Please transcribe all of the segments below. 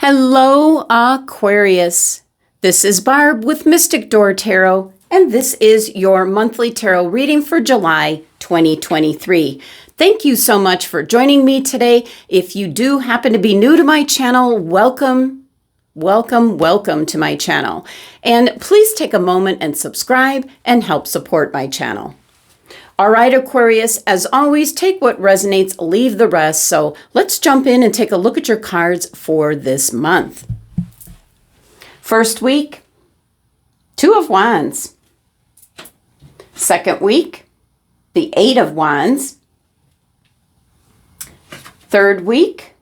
Hello, Aquarius. This is Barb with Mystic Door Tarot, and this is your monthly tarot reading for July 2023. Thank you so much for joining me today. If you do happen to be new to my channel, welcome to my channel. And please take a moment and subscribe and help support my channel. All right, Aquarius, as always, take what resonates, leave the rest. So let's jump in and take a look at your cards for this month. First week, Two of Wands. Second week, the Eight of Wands. Third week,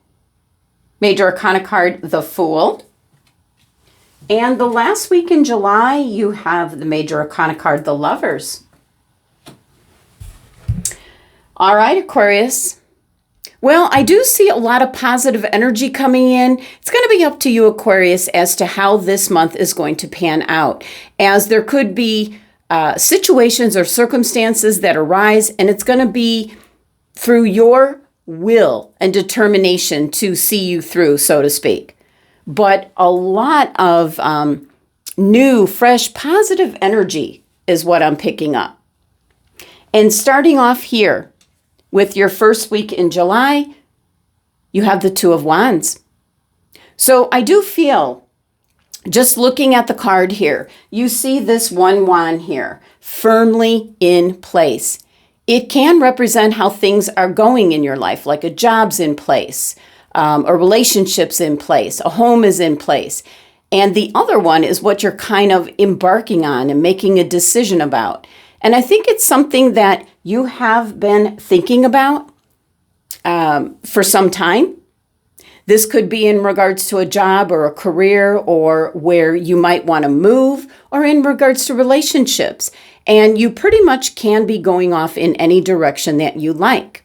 Major Arcana card, the Fool. And the last week in July, you have the Major Arcana card, the Lovers. All right, Aquarius. Well, I do see a lot of positive energy coming in. It's going to be up to you, Aquarius, as to how this month is going to pan out, as there could be situations or circumstances that arise, and it's going to be through your will and determination to see you through, so to speak. But a lot of new, fresh, positive energy is what I'm picking up. And starting off here, with your first week in July, you have the Two of Wands. So I do feel, just looking at the card here, you see this one wand here, firmly in place. It can represent how things are going in your life, like a job's in place, a relationship's in place, a home is in place. And the other one is what you're kind of embarking on and making a decision about. And I think it's something that you have been thinking about for some time. This could be in regards to a job or a career, or where you might want to move, or in regards to relationships. And you pretty much can be going off in any direction that you like.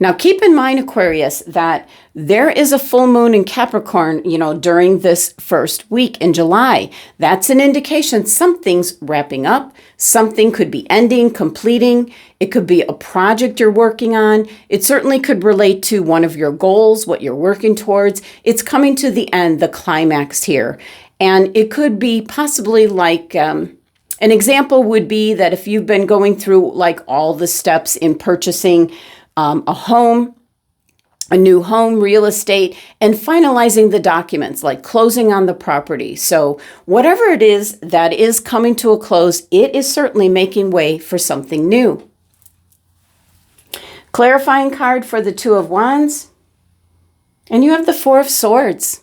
Now, keep in mind, Aquarius, that there is a full moon in Capricorn, during this first week in July. That's an indication something's wrapping up. Something could be ending, completing. It could be a project you're working on. It certainly could relate to one of your goals, what you're working towards. It's coming to the end, the climax here. And it could be possibly like, an example would be that if you've been going through like all the steps in purchasing a home, a new home, real estate, and finalizing the documents, like closing on the property. So whatever it is that is coming to a close, it is certainly making way for something new. Clarifying card for the Two of Wands. And you have the Four of Swords.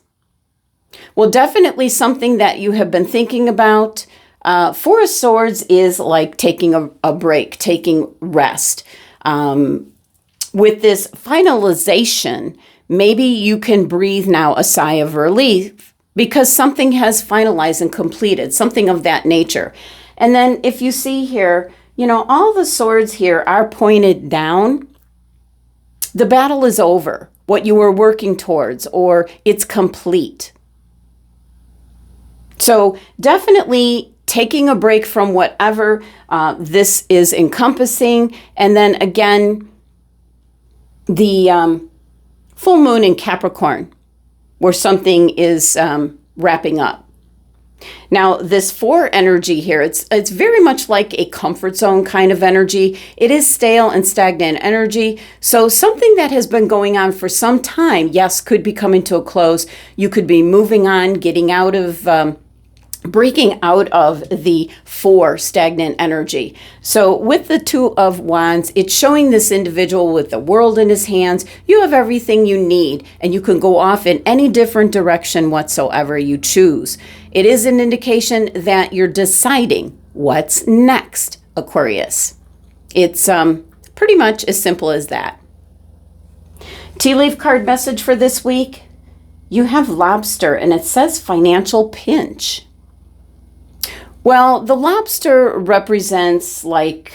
Well, definitely something that you have been thinking about. Four of Swords is like taking a break, taking rest. With this finalization, maybe you can breathe now a sigh of relief because something has finalized and completed, something of that nature. And then if you see here, all the swords here are pointed down. The battle is over, what you were working towards, or it's complete. So definitely taking a break from whatever this is encompassing. And then again, the full moon in Capricorn, where something is wrapping up. Now, this Four energy here, it's very much like a comfort zone kind of energy. It is stale and stagnant energy. So something that has been going on for some time, yes, could be coming to a close. You could be moving on, getting out of breaking out of the Four stagnant energy. So with the Two of Wands, it's showing this individual with the world in his hands. You have everything you need, and you can go off in any different direction whatsoever you choose. It is an indication that you're deciding what's next, Aquarius. It's pretty much as simple as that. Tea leaf card message for this week. You have Lobster, and it says financial pinch. Well, the lobster represents like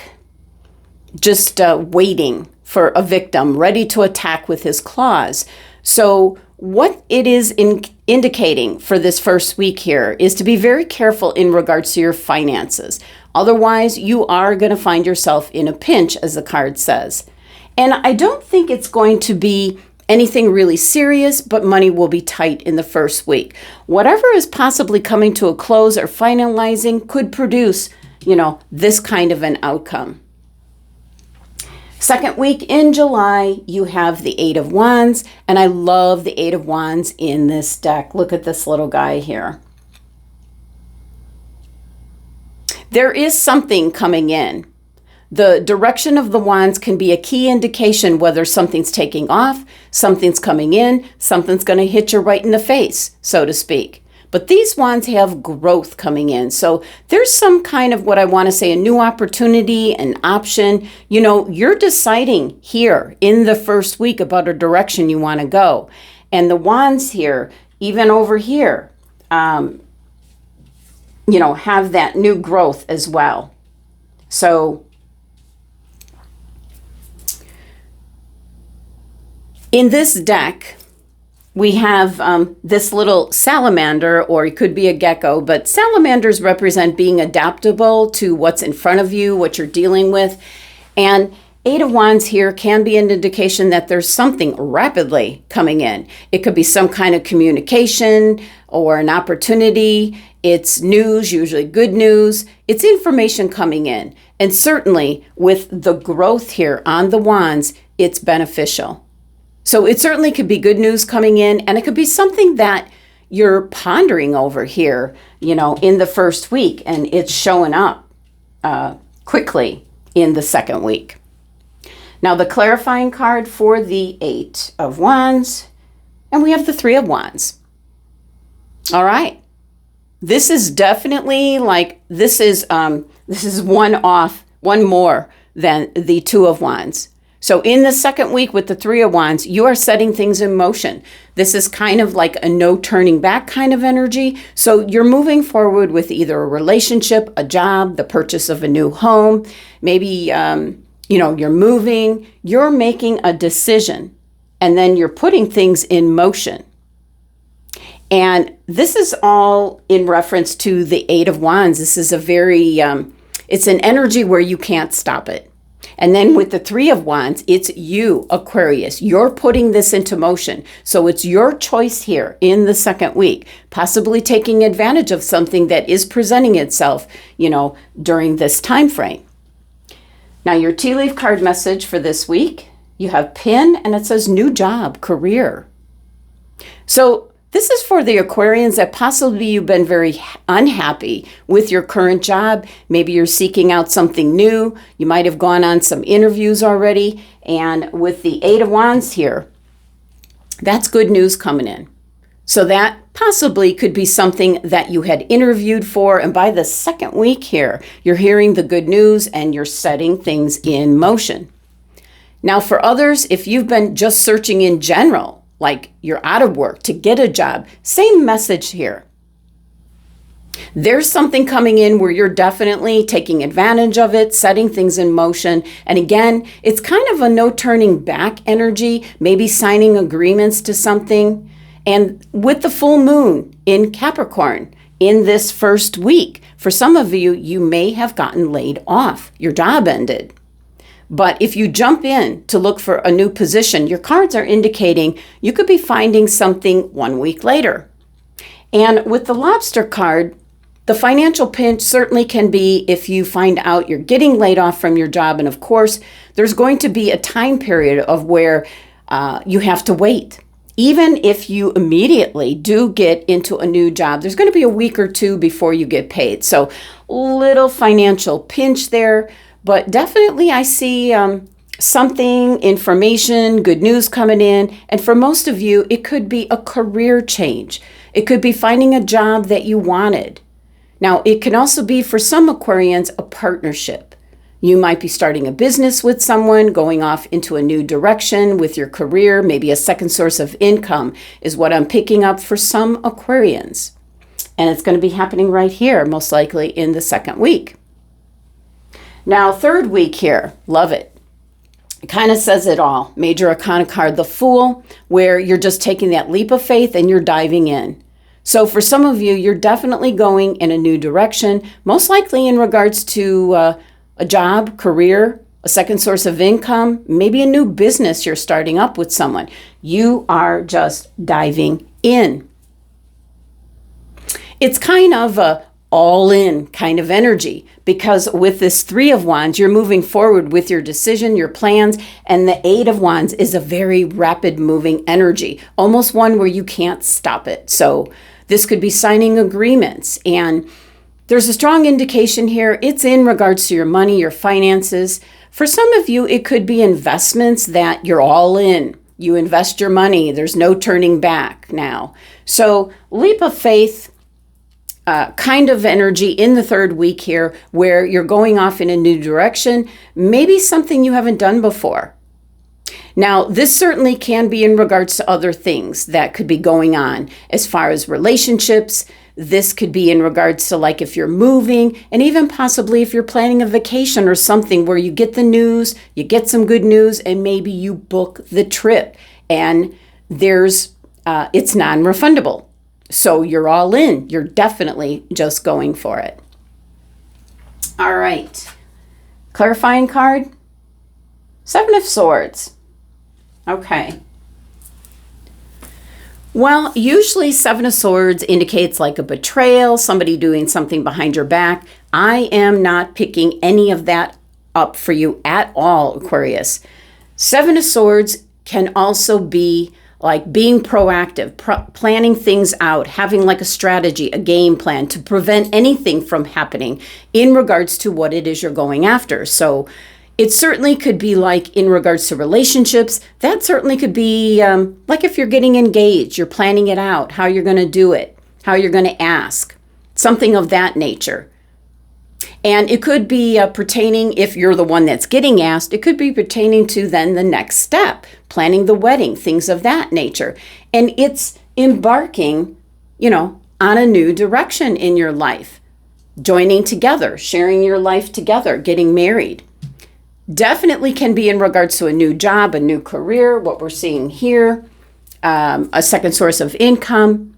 just waiting for a victim, ready to attack with his claws. So what it is indicating for this first week here is to be very careful in regards to your finances. Otherwise, you are going to find yourself in a pinch, as the card says. And I don't think it's going to be anything really serious, but money will be tight in the first week. Whatever is possibly coming to a close or finalizing could produce, this kind of an outcome. Second week in July, you have the Eight of Wands, and I love the Eight of Wands in this deck. Look at this little guy here. There is something coming in. The direction of the wands can be a key indication whether something's taking off, something's coming in, something's going to hit you right in the face, so to speak. But these wands have growth coming in. So there's some kind of what I want to say, a new opportunity, an option. You're deciding here in the first week about a direction you want to go. And the wands here, even over here, have that new growth as well. So in this deck, we have this little salamander, or it could be a gecko, but salamanders represent being adaptable to what's in front of you, what you're dealing with. And Eight of Wands here can be an indication that there's something rapidly coming in. It could be some kind of communication or an opportunity. It's news, usually good news. It's information coming in. And certainly with the growth here on the wands, it's beneficial. So it certainly could be good news coming in, and it could be something that you're pondering over here, in the first week, and it's showing up quickly in the second week. Now, the clarifying card for the Eight of Wands, and we have the Three of Wands. All right. This is definitely this is one more than the Two of Wands. So in the second week with the Three of Wands, you are setting things in motion. This is kind of like a no turning back kind of energy. So you're moving forward with either a relationship, a job, the purchase of a new home. Maybe, you're moving, you're making a decision, and then you're putting things in motion. And this is all in reference to the Eight of Wands. This is a very, it's an energy where you can't stop it. And then with the Three of Wands, it's you, Aquarius. You're putting this into motion. So it's your choice here in the second week, possibly taking advantage of something that is presenting itself, during this time frame. Now, your tea leaf card message for this week, you have pin, and it says new job, career. So this is for the Aquarians that possibly you've been very unhappy with your current job. Maybe you're seeking out something new. You might have gone on some interviews already. And with the Eight of Wands here, that's good news coming in. So that possibly could be something that you had interviewed for. And by the second week here, you're hearing the good news and you're setting things in motion. Now, for others, if you've been just searching in general, like you're out of work to get a job, same message here. There's something coming in where you're definitely taking advantage of it, setting things in motion. And again, it's kind of a no turning back energy, maybe signing agreements to something. And with the full moon in Capricorn in this first week, for some of you, you may have gotten laid off. Your job ended. But if you jump in to look for a new position, your cards are indicating you could be finding something 1 week later. And with the lobster card, the financial pinch certainly can be if you find out you're getting laid off from your job. And of course, there's going to be a time period of where you have to wait. Even if you immediately do get into a new job, there's going to be a week or two before you get paid. So little financial pinch there. But definitely I see something, information, good news coming in. And for most of you, it could be a career change. It could be finding a job that you wanted. Now, it can also be for some Aquarians, a partnership. You might be starting a business with someone, going off into a new direction with your career. Maybe a second source of income is what I'm picking up for some Aquarians. And it's going to be happening right here, most likely in the second week. Now, third week here, love it. It kind of says it all. Major Arcana card, the Fool, where you're just taking that leap of faith and you're diving in. So for some of you, you're definitely going in a new direction, most likely in regards to a job, career, a second source of income, maybe a new business you're starting up with someone. You are just diving in. It's kind of a all-in kind of energy, because with this Three of Wands, you're moving forward with your decision, your plans, and the Eight of Wands is a very rapid moving energy, almost one where you can't stop it. So this could be signing agreements, and there's a strong indication here. It's in regards to your money, your finances. For some of you, it could be investments that you're all in. You invest your money. There's no turning back now. So leap of faith kind of energy in the third week here, where you're going off in a new direction, maybe something you haven't done before. Now, this certainly can be in regards to other things that could be going on as far as relationships. This could be in regards to, like, if you're moving, and even possibly if you're planning a vacation or something where you get the news, you get some good news, and maybe you book the trip and it's non-refundable. So you're all in. You're definitely just going for it. All right. Clarifying card. Seven of Swords. Okay. Well, usually Seven of Swords indicates like a betrayal, somebody doing something behind your back. I am not picking any of that up for you at all, Aquarius. Seven of Swords can also be like being proactive, planning things out, having like a strategy, a game plan to prevent anything from happening in regards to what it is you're going after. So it certainly could be like in regards to relationships. That certainly could be like if you're getting engaged, you're planning it out, how you're going to do it, how you're going to ask, something of that nature. And it could be pertaining, if you're the one that's getting asked, it could be pertaining to then the next step, planning the wedding, things of that nature. And it's embarking, on a new direction in your life, joining together, sharing your life together, getting married. Definitely can be in regards to a new job, a new career, what we're seeing here, a second source of income.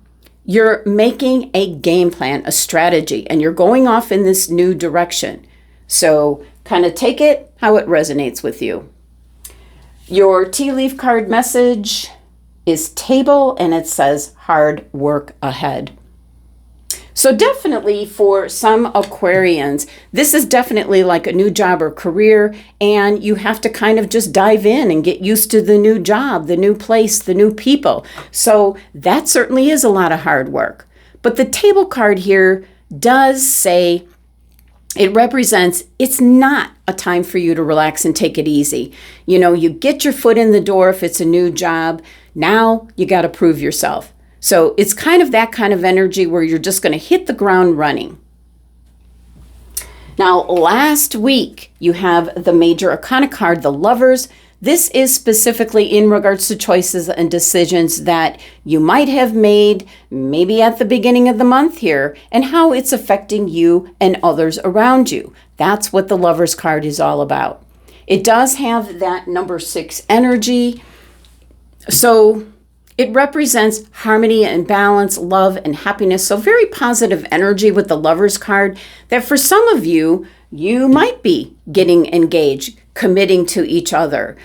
You're making a game plan, a strategy, and you're going off in this new direction. So kind of take it how it resonates with you. Your tea leaf card message is table, and it says hard work ahead. So definitely for some Aquarians, this is definitely like a new job or career, and you have to kind of just dive in and get used to the new job, the new place, the new people. So that certainly is a lot of hard work. But the table card here does say, it represents it's not a time for you to relax and take it easy. You get your foot in the door if it's a new job. Now you got to prove yourself. So it's kind of that kind of energy where you're just going to hit the ground running. Now, last week, you have the Major Arcana card, the Lovers. This is specifically in regards to choices and decisions that you might have made maybe at the beginning of the month here, and how it's affecting you and others around you. That's what the Lovers card is all about. It does have that number 6 energy. So it represents harmony and balance, love and happiness. So very positive energy with the Lovers card, that for some of you, you might be getting engaged, committing to each other,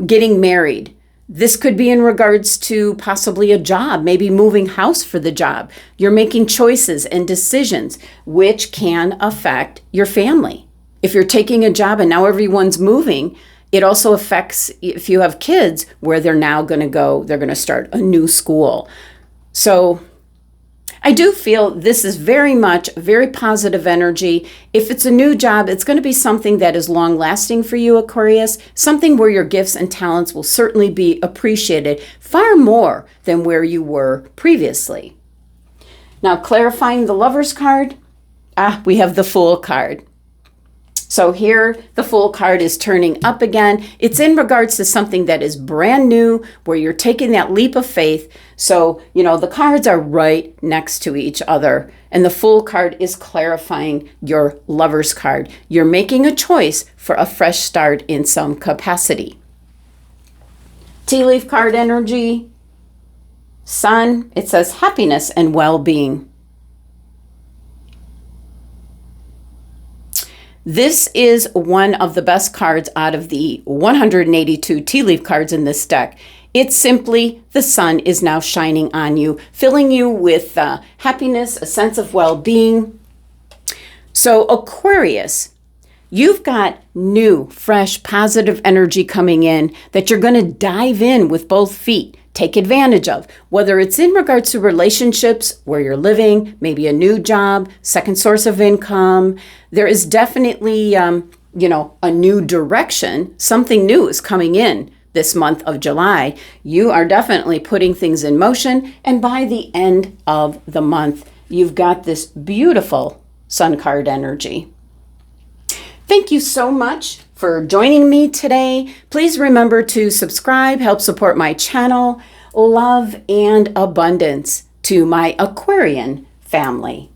getting married. This could be in regards to possibly a job, maybe moving house for the job. You're making choices and decisions which can affect your family. If you're taking a job and now everyone's moving, it also affects, if you have kids, where they're now going to go, they're going to start a new school. So I do feel this is very much very positive energy. If it's a new job, it's going to be something that is long lasting for you, Aquarius, something where your gifts and talents will certainly be appreciated far more than where you were previously. Now, clarifying the Lovers card, we have the Fool card. So here, the Fool card is turning up again. It's in regards to something that is brand new, where you're taking that leap of faith. So, the cards are right next to each other. And the Fool card is clarifying your Lovers card. You're making a choice for a fresh start in some capacity. Tea leaf card energy, Sun, it says happiness and well-being. This is one of the best cards out of the 182 tea leaf cards in this deck. It's simply the sun is now shining on you, filling you with happiness, a sense of well-being. So Aquarius, you've got new, fresh, positive energy coming in that you're going to dive in with both feet, take advantage of, whether it's in regards to relationships, where you're living, maybe a new job, second source of income. There is definitely, a new direction. Something new is coming in this month of July. You are definitely putting things in motion. And by the end of the month, you've got this beautiful sun card energy. Thank you so much for joining me today. Please remember to subscribe, help support my channel. Love and abundance to my Aquarian family.